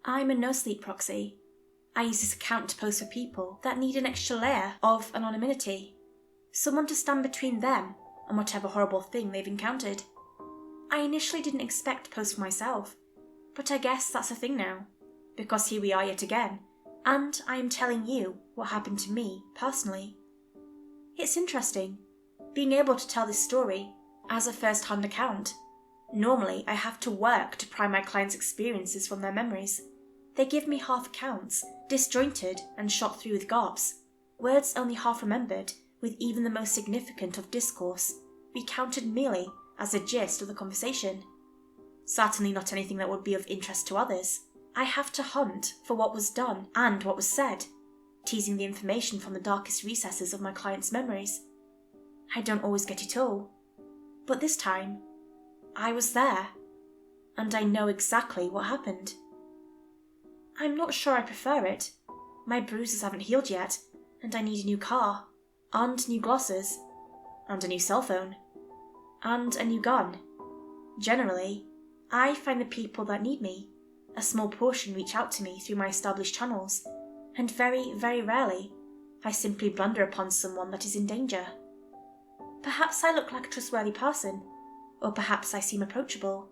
I'm a nosleep proxy. I use this account to post for people that need an extra layer of anonymity. Someone to stand between them and whatever horrible thing they've encountered. I initially didn't expect to post for myself, but I guess that's a thing now, because here we are yet again, and I am telling you what happened to me personally. It's interesting, being able to tell this story as a first-hand account. Normally, I have to work to pry my clients' experiences from their memories. They give me half accounts, disjointed and shot through with garbs, words only half remembered, with even the most significant of discourse recounted merely as a gist of the conversation. Certainly not anything that would be of interest to others. I have to hunt for what was done and what was said, teasing the information from the darkest recesses of my clients' memories. I don't always get it all, but this time, I was there, and I know exactly what happened. I'm not sure I prefer it. My bruises haven't healed yet, and I need a new car, and new glosses, and a new cell phone, and a new gun. Generally, I find the people that need me. A small portion reach out to me through my established channels, and very, very rarely, I simply blunder upon someone that is in danger. Perhaps I look like a trustworthy person, or perhaps I seem approachable,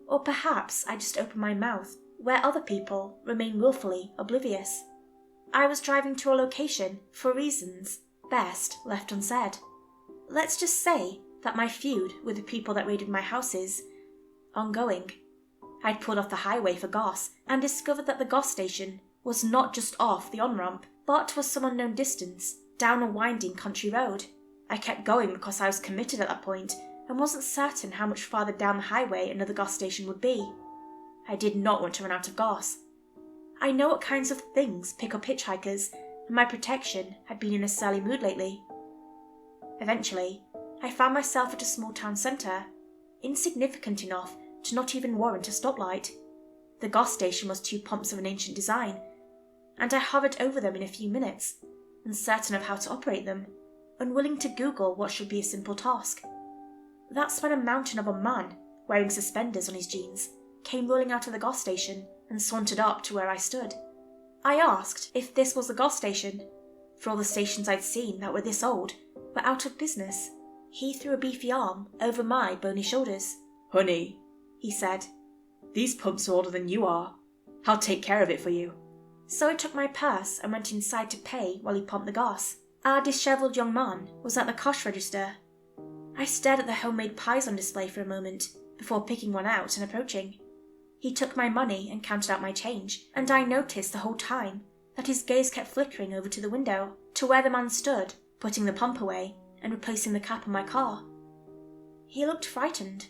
or perhaps I just open my mouth where other people remain willfully oblivious. I was driving to a location for reasons best left unsaid. Let's just say that my feud with the people that raided my house is ongoing. I'd pulled off the highway for gas and discovered that the gas station was not just off the on-ramp, but was some unknown distance down a winding country road. I kept going because I was committed at that point and wasn't certain how much farther down the highway another gas station would be. I did not want to run out of gas. I know what kinds of things pick up hitchhikers, and my protection had been in a surly mood lately. Eventually, I found myself at a small town centre, insignificant enough to not even warrant a stoplight. The gas station was 2 pumps of an ancient design, and I hovered over them in a few minutes, uncertain of how to operate them, unwilling to Google what should be a simple task. That's when a mountain of a man, wearing suspenders on his jeans, came rolling out of the gas station and sauntered up to where I stood. I asked if this was the gas station, for all the stations I'd seen that were this old were out of business. He threw a beefy arm over my bony shoulders. "Honey," he said, "these pumps are older than you are. I'll take care of it for you." So I took my purse and went inside to pay while he pumped the gas. Our dishevelled young man was at the cash register. I stared at the homemade pies on display for a moment before picking one out and approaching. He took my money and counted out my change, and I noticed the whole time that his gaze kept flickering over to the window, to where the man stood, putting the pump away and replacing the cap on my car. He looked frightened.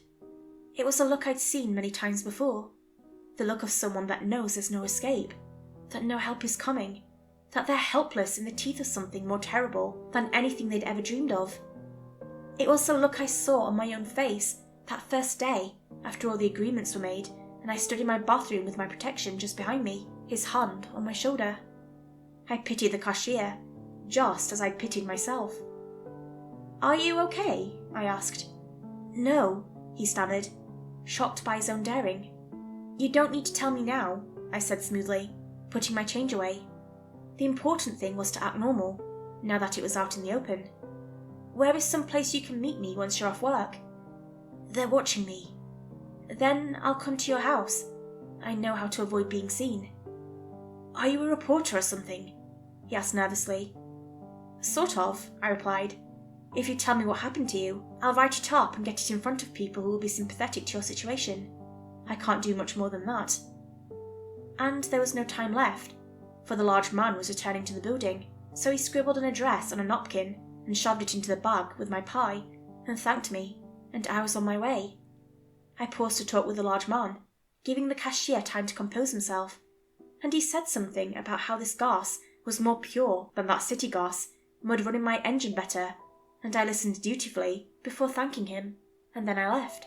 It was a look I'd seen many times before. The look of someone that knows there's no escape, that no help is coming, that they're helpless in the teeth of something more terrible than anything they'd ever dreamed of. It was the look I saw on my own face that first day after all the agreements were made and I stood in my bathroom with my protection just behind me, his hand on my shoulder. I pitied the cashier, just as I'd pitied myself. "Are you okay?" I asked. "No," he stammered, shocked by his own daring. "You don't need to tell me now," I said smoothly, putting my change away. The important thing was to act normal, now that it was out in the open. "Where is some place you can meet me once you're off work?" "They're watching me." "Then I'll come to your house. I know how to avoid being seen." "Are you a reporter or something?" he asked nervously. "Sort of," I replied. "If you tell me what happened to you, I'll write it up and get it in front of people who will be sympathetic to your situation. I can't do much more than that." And there was no time left, for the large man was returning to the building, so he scribbled an address on a napkin and shoved it into the bag with my pie, and thanked me, and I was on my way. I paused to talk with the large man, giving the cashier time to compose himself, and he said something about how this gas was more pure than that city gas and would run in my engine better, and I listened dutifully before thanking him, and then I left.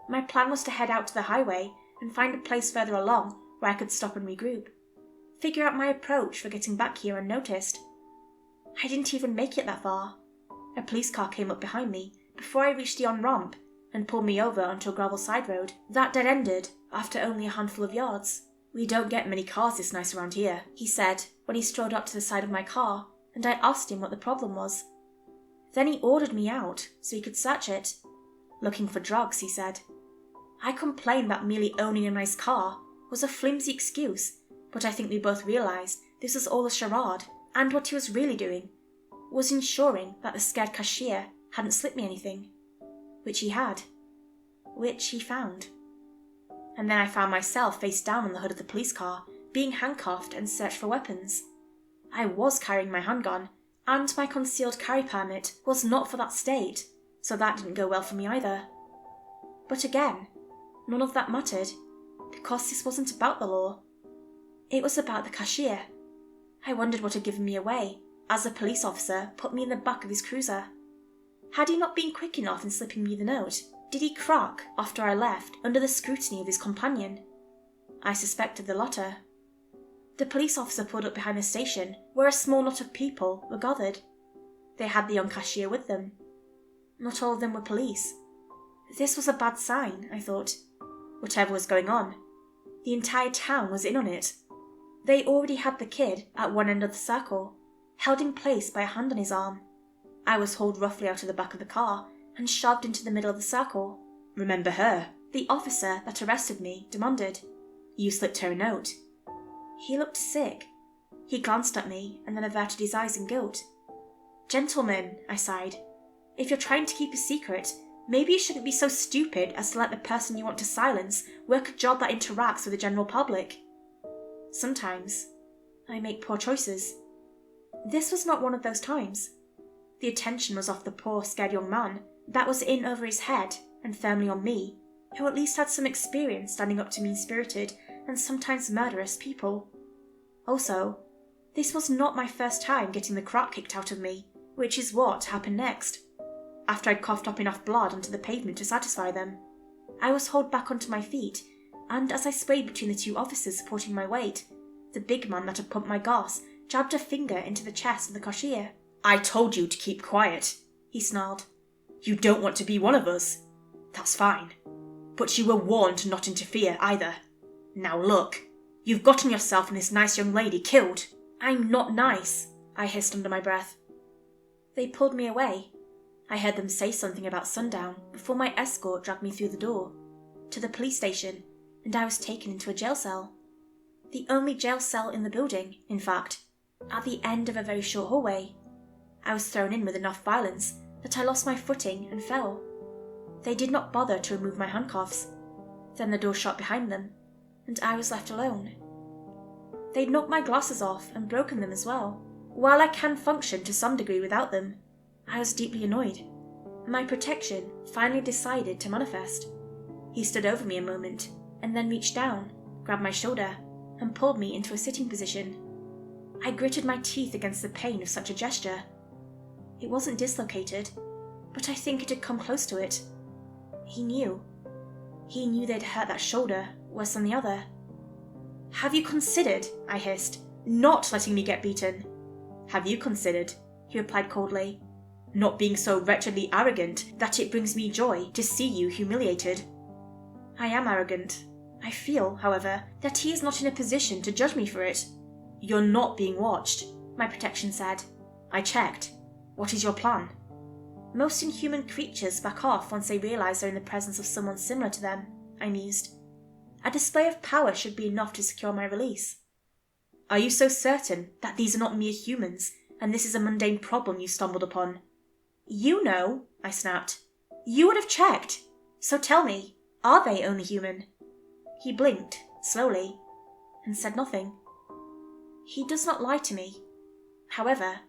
My plan was to head out to the highway and find a place further along where I could stop and regroup, figure out my approach for getting back here unnoticed. I didn't even make it that far. A police car came up behind me before I reached the on-ramp and pulled me over onto a gravel side road that dead-ended after only a handful of yards. "We don't get many cars this nice around here," he said when he strolled up to the side of my car, and I asked him what the problem was. Then he ordered me out so he could search it. "Looking for drugs," he said. I complained that merely owning a nice car was a flimsy excuse, but I think we both realised this was all a charade, and what he was really doing was ensuring that the scared cashier hadn't slipped me anything, which he had, which he found. And then I found myself face down on the hood of the police car, being handcuffed and searched for weapons. I was carrying my handgun, and my concealed carry permit was not for that state, so that didn't go well for me either. But again, none of that mattered, because this wasn't about the law. It was about the cashier. I wondered what had given me away, as the police officer put me in the back of his cruiser. Had he not been quick enough in slipping me the note? Did he crack after I left under the scrutiny of his companion? I suspected the latter. The police officer pulled up behind the station, where a small knot of people were gathered. They had the young cashier with them. Not all of them were police. This was a bad sign, I thought. Whatever was going on, the entire town was in on it. They already had the kid at one end of the circle, held in place by a hand on his arm. I was hauled roughly out of the back of the car and shoved into the middle of the circle. "Remember her?" The officer that arrested me demanded. "You slipped her a note." He looked sick. He glanced at me and then averted his eyes in guilt. "Gentlemen," I sighed, "if you're trying to keep a secret, maybe you shouldn't be so stupid as to let the person you want to silence work a job that interacts with the general public." Sometimes I make poor choices. This was not one of those times. The attention was off the poor, scared young man that was in over his head and firmly on me, who at least had some experience standing up to mean-spirited and sometimes murderous people. Also, this was not my first time getting the crap kicked out of me, which is what happened next. After I'd coughed up enough blood onto the pavement to satisfy them, I was hauled back onto my feet, and as I swayed between the two officers supporting my weight, the big man that had pumped my gas jabbed a finger into the chest of the cashier. "I told you to keep quiet," he snarled. "You don't want to be one of us. That's fine. But you were warned to not interfere either. Now look, you've gotten yourself and this nice young lady killed." "I'm not nice," I hissed under my breath. They pulled me away. I heard them say something about sundown before my escort dragged me through the door to the police station, and I was taken into a jail cell. The only jail cell in the building, in fact, at the end of a very short hallway. I was thrown in with enough violence that I lost my footing and fell. They did not bother to remove my handcuffs. Then the door shut behind them, and I was left alone. They'd knocked my glasses off and broken them as well. While I can function to some degree without them, I was deeply annoyed. My protection finally decided to manifest. He stood over me a moment, and then reached down, grabbed my shoulder, and pulled me into a sitting position. I gritted my teeth against the pain of such a gesture. It wasn't dislocated, but I think it had come close to it. He knew. He knew they'd hurt that shoulder worse than the other. "Have you considered," I hissed, "not letting me get beaten?" "Have you considered," he replied coldly, "not being so wretchedly arrogant that it brings me joy to see you humiliated?" I am arrogant. I feel, however, that he is not in a position to judge me for it. "You're not being watched," my protection said. "I checked. What is your plan?" Most inhuman creatures back off once they realise they're in the presence of someone similar to them, I mused. A display of power should be enough to secure my release. "Are you so certain that these are not mere humans, and this is a mundane problem you stumbled upon?" "You know," I snapped. "You would have checked. So tell me, are they only human?" He blinked, slowly, and said nothing. He does not lie to me. However,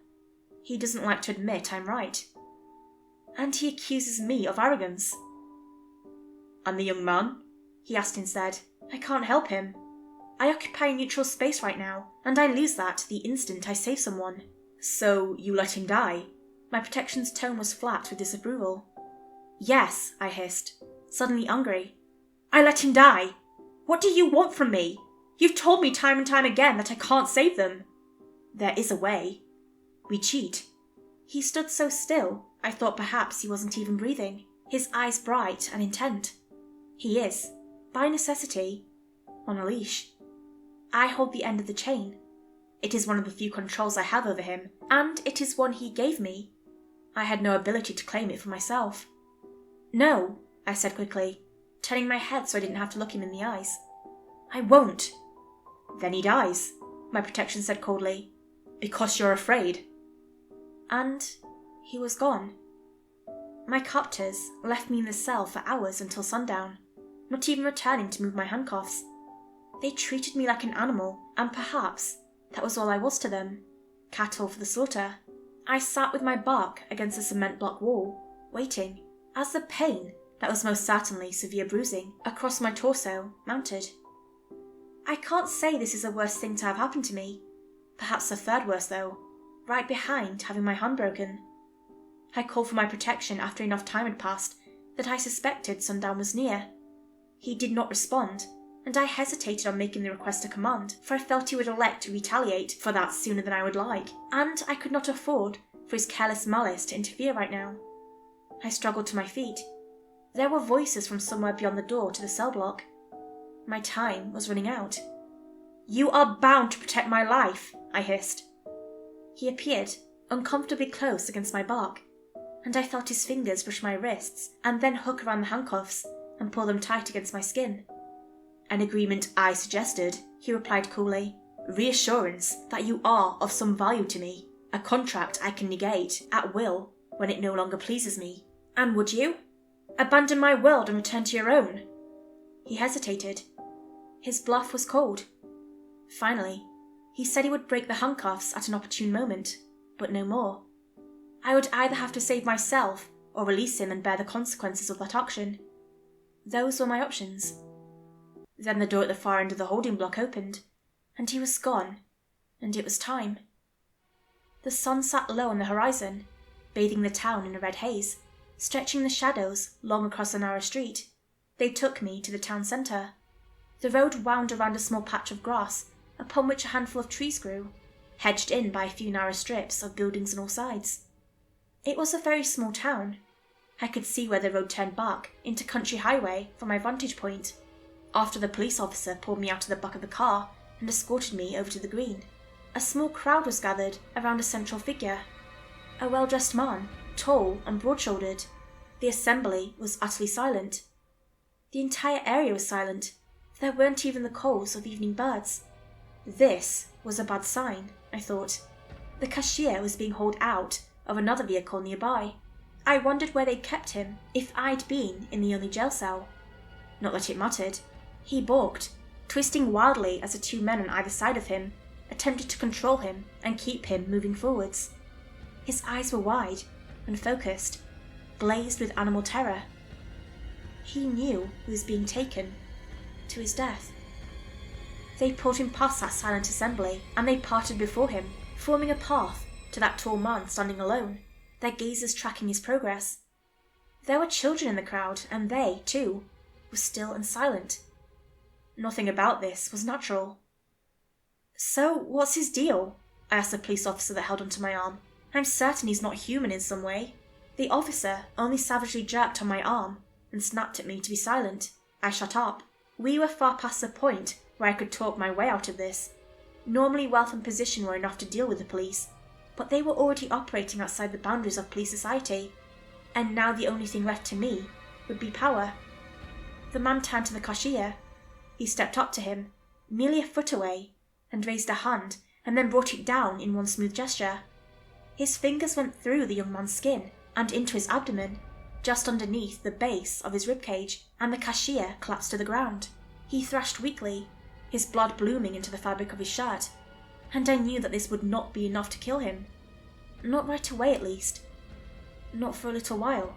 he doesn't like to admit I'm right. And he accuses me of arrogance. "And the young man?" he asked instead. "I can't help him. I occupy a neutral space right now, and I lose that the instant I save someone." "So you let him die?" My protection's tone was flat with disapproval. "Yes," I hissed, suddenly angry. "I let him die. What do you want from me? You've told me time and time again that I can't save them." "There is a way. We cheat." He stood so still, I thought perhaps he wasn't even breathing, his eyes bright and intent. He is, by necessity, on a leash. I hold the end of the chain. It is one of the few controls I have over him, and it is one he gave me. I had no ability to claim it for myself. No, I said quickly, turning my head so I didn't have to look him in the eyes. I won't. Then he dies, my protection said coldly. Because you're afraid. And he was gone. My captors left me in the cell for hours until sundown, not even returning to move my handcuffs. They treated me like an animal, and perhaps that was all I was to them, cattle for the slaughter. I sat with my back against the cement block wall, waiting, as the pain, that was most certainly severe bruising, across my torso mounted. I can't say this is the worst thing to have happened to me. Perhaps the third worst though, right behind having my hand broken. I called for my protection after enough time had passed that I suspected sundown was near. He did not respond, and I hesitated on making the request a command, for I felt he would elect to retaliate for that sooner than I would like, and I could not afford for his careless malice to interfere right now. I struggled to my feet. There were voices from somewhere beyond the door to the cell block. My time was running out. You are bound to protect my life, I hissed. He appeared, uncomfortably close against my back, and I felt his fingers brush my wrists and then hook around the handcuffs and pull them tight against my skin. An agreement I suggested, he replied coolly. Reassurance that you are of some value to me. A contract I can negate at will when it no longer pleases me. And would you? Abandon my world and return to your own? He hesitated. His bluff was cold. Finally, he said he would break the handcuffs at an opportune moment, but no more. I would either have to save myself or release him and bear the consequences of that action. Those were my options. Then the door at the far end of the holding block opened, and he was gone, and it was time. The sun sat low on the horizon, bathing the town in a red haze, stretching the shadows long across the narrow street. They took me to the town centre. The road wound around a small patch of grass, upon which a handful of trees grew, hedged in by a few narrow strips of buildings on all sides. It was a very small town. I could see where the road turned back into country highway from my vantage point, after the police officer pulled me out of the back of the car and escorted me over to the green. A small crowd was gathered around a central figure, a well-dressed man, tall and broad-shouldered. The assembly was utterly silent. The entire area was silent. There weren't even the calls of evening birds. This was a bad sign, I thought. The cashier was being hauled out of another vehicle nearby. I wondered where they'd kept him if I'd been in the only jail cell. Not that it mattered. He balked, twisting wildly as the two men on either side of him attempted to control him and keep him moving forwards. His eyes were wide and focused, glazed with animal terror. He knew he was being taken to his death. They pulled him past that silent assembly, and they parted before him, forming a path to that tall man standing alone, their gazes tracking his progress. There were children in the crowd, and they, too, were still and silent. Nothing about this was natural. So, what's his deal? I asked the police officer that held onto my arm. I'm certain he's not human in some way. The officer only savagely jerked on my arm and snapped at me to be silent. I shut up. We were far past the point where I could talk my way out of this. Normally wealth and position were enough to deal with the police, but they were already operating outside the boundaries of police society, and now the only thing left to me would be power. The man turned to the cashier. He stepped up to him, merely a foot away, and raised a hand, and then brought it down in one smooth gesture. His fingers went through the young man's skin and into his abdomen, just underneath the base of his ribcage, and the cashier collapsed to the ground. He thrashed weakly, his blood blooming into the fabric of his shirt, and I knew that this would not be enough to kill him. Not right away, at least. Not for a little while.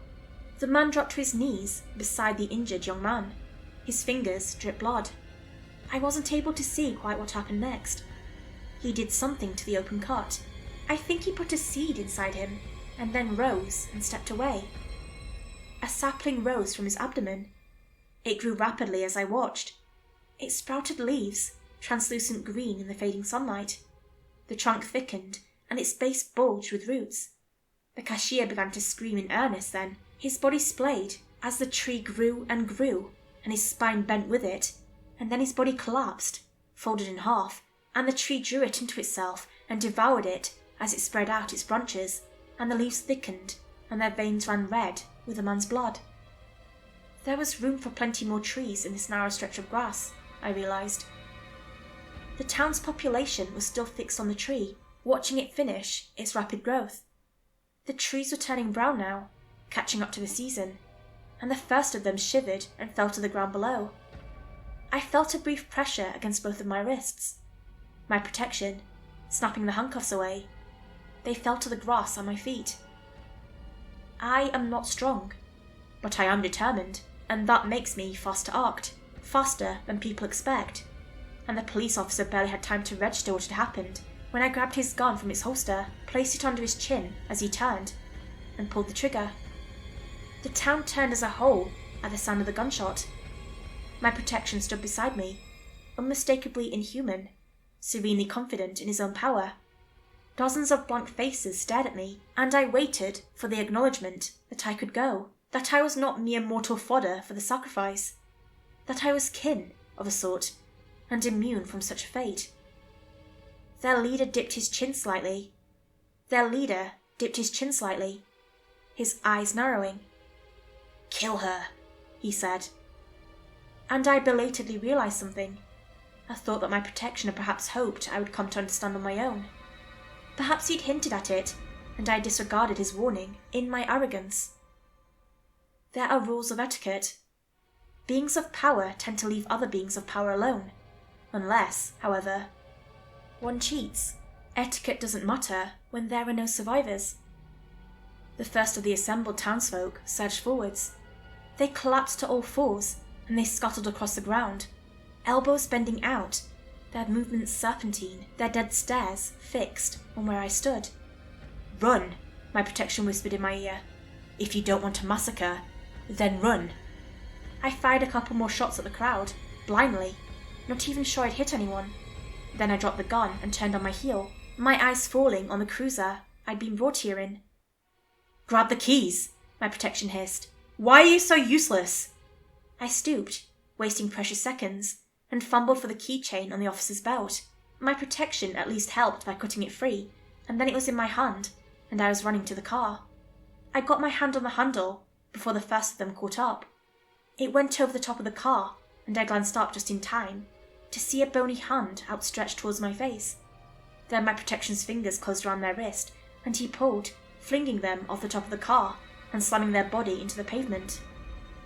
The man dropped to his knees beside the injured young man. His fingers dripped blood. I wasn't able to see quite what happened next. He did something to the open cut. I think he put a seed inside him, and then rose and stepped away. A sapling rose from his abdomen. It grew rapidly as I watched. It sprouted leaves, translucent green in the fading sunlight. The trunk thickened, and its base bulged with roots. The cashier began to scream in earnest then. His body splayed as the tree grew, and his spine bent with it, and then his body collapsed, folded in half, and the tree drew it into itself and devoured it as it spread out its branches, and the leaves thickened, and their veins ran red with the man's blood. There was room for plenty more trees in this narrow stretch of grass, I realised. The town's population was still fixed on the tree, watching it finish its rapid growth. The trees were turning brown now, catching up to the season, and the first of them shivered and fell to the ground below. I felt a brief pressure against both of my wrists. My protection, snapping the handcuffs away. They fell to the grass at my feet. I am not strong, but I am determined, and that makes me fast to act, faster than people expect. And the police officer barely had time to register what had happened when I grabbed his gun from its holster, placed it under his chin as he turned, and pulled the trigger. The town turned as a whole at the sound of the gunshot. My protection stood beside me, unmistakably inhuman, serenely confident in his own power. Dozens of blank faces stared at me, and I waited for the acknowledgement that I could go, that I was not mere mortal fodder for the sacrifice, that I was kin, of a sort, and immune from such a fate. Their leader dipped his chin slightly. His eyes narrowing. "Kill her," he said. And I belatedly realised something, a thought that my protection had perhaps hoped I would come to understand on my own. Perhaps he'd hinted at it, and I disregarded his warning in my arrogance. There are rules of etiquette. Beings of power tend to leave other beings of power alone, unless, however, one cheats. Etiquette doesn't matter when there are no survivors. The first of the assembled townsfolk surged forwards. They collapsed to all fours, and they scuttled across the ground, elbows bending out, their movements serpentine, their dead stares fixed on where I stood. "Run," my protection whispered in my ear. "If you don't want a massacre, then run." I fired a couple more shots at the crowd, blindly, not even sure I'd hit anyone. Then I dropped the gun and turned on my heel, my eyes falling on the cruiser I'd been brought here in. "Grab the keys," my protection hissed. "Why are you so useless?" I stooped, wasting precious seconds, and fumbled for the keychain on the officer's belt. My protection at least helped by cutting it free, and then it was in my hand, and I was running to the car. I got my hand on the handle before the first of them caught up. It went over the top of the car, and I glanced up just in time to see a bony hand outstretched towards my face. Then my protection's fingers closed around their wrist, and he pulled, flinging them off the top of the car and slamming their body into the pavement.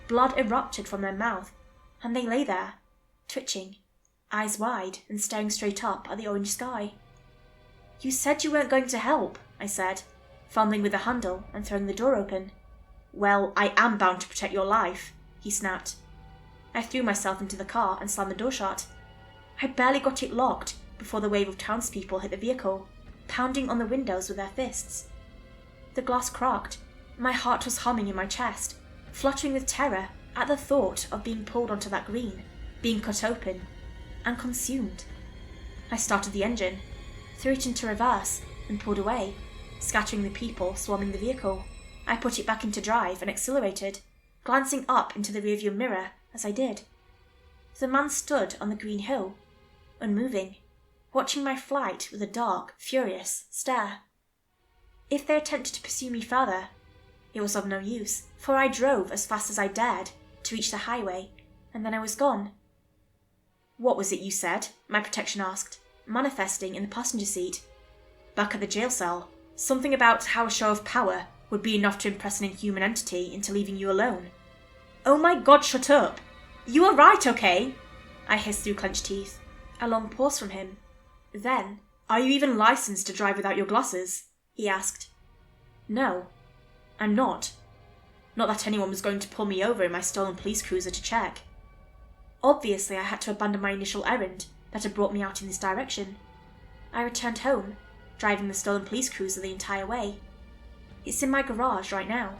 Blood erupted from their mouth, and they lay there, twitching, eyes wide and staring straight up at the orange sky. "You said you weren't going to help," I said, fumbling with the handle and throwing the door open. "Well, I am bound to protect your life," he snapped. I threw myself into the car and slammed the door shut. I barely got it locked before the wave of townspeople hit the vehicle, pounding on the windows with their fists. The glass cracked. My heart was humming in my chest, fluttering with terror at the thought of being pulled onto that green, being cut open, and consumed. I started the engine, threw it into reverse, and pulled away, scattering the people swarming the vehicle. I put it back into drive and accelerated, glancing up into the rearview mirror as I did. The man stood on the green hill, unmoving, watching my flight with a dark, furious stare. If they attempted to pursue me further, it was of no use, for I drove as fast as I dared to reach the highway, and then I was gone. "What was it you said?" my protection asked, manifesting in the passenger seat. "Back at the jail cell, something about how a show of power would be enough to impress an inhuman entity into leaving you alone." "Oh my God, shut up! You are right, okay?" I hissed through clenched teeth. A long pause from him. Then, "Are you even licensed to drive without your glasses?" he asked. "No, I'm not. Not that anyone was going to pull me over in my stolen police cruiser to check. Obviously, I had to abandon my initial errand that had brought me out in this direction. I returned home, driving the stolen police cruiser the entire way. It's in my garage right now.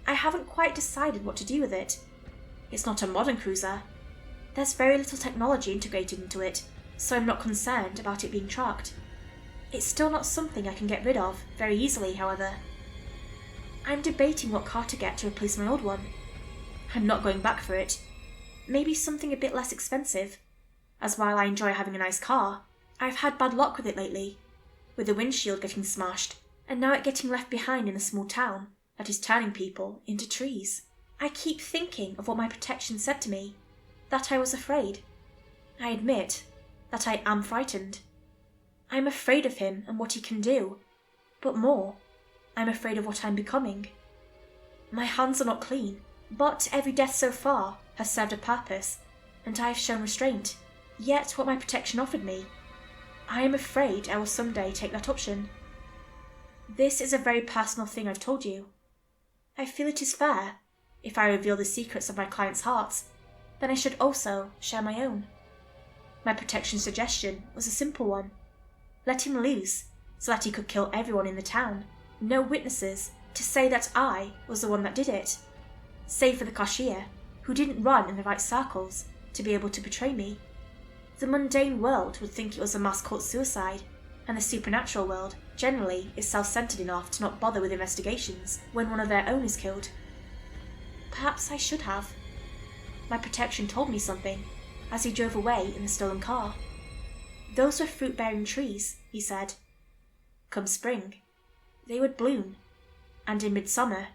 I haven't quite decided what to do with it. It's not a modern cruiser. There's very little technology integrated into it, so I'm not concerned about it being tracked. It's still not something I can get rid of very easily, however. I'm debating what car to get to replace my old one. I'm not going back for it. Maybe something a bit less expensive. as while I enjoy having a nice car, I've had bad luck with it lately, with the windshield getting smashed, and now it getting left behind in a small town that is turning people into trees. I keep thinking of what my protection said to me, that I was afraid. I admit that I am frightened. I'm afraid of him and what he can do, but more, I'm afraid of what I'm becoming. My hands are not clean, but every death so far has served a purpose, and I have shown restraint. Yet what my protection offered me, I am afraid I will someday take that option. This is a very personal thing I've told you. I feel it is fair. If I reveal the secrets of my clients' hearts, then I should also share my own. My protection suggestion was a simple one. Let him loose, so that he could kill everyone in the town. No witnesses to say that I was the one that did it, save for the cashier, who didn't run in the right circles to be able to betray me. The mundane world would think it was a mass cult suicide, and the supernatural world generally is self-centered enough to not bother with investigations when one of their own is killed. Perhaps I should have. My protection told me something as he drove away in the stolen car. Those were fruit-bearing trees, he said. Come spring, they would bloom, and in midsummer,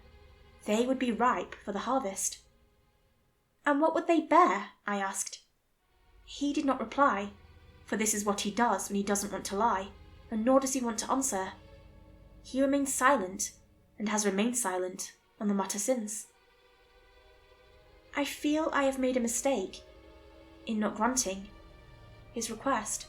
they would be ripe for the harvest. And what would they bear? I asked. He did not reply, for this is what he does when he doesn't want to lie, and nor does he want to answer. He remains silent, and has remained silent on the matter since. I feel I have made a mistake in not granting his request.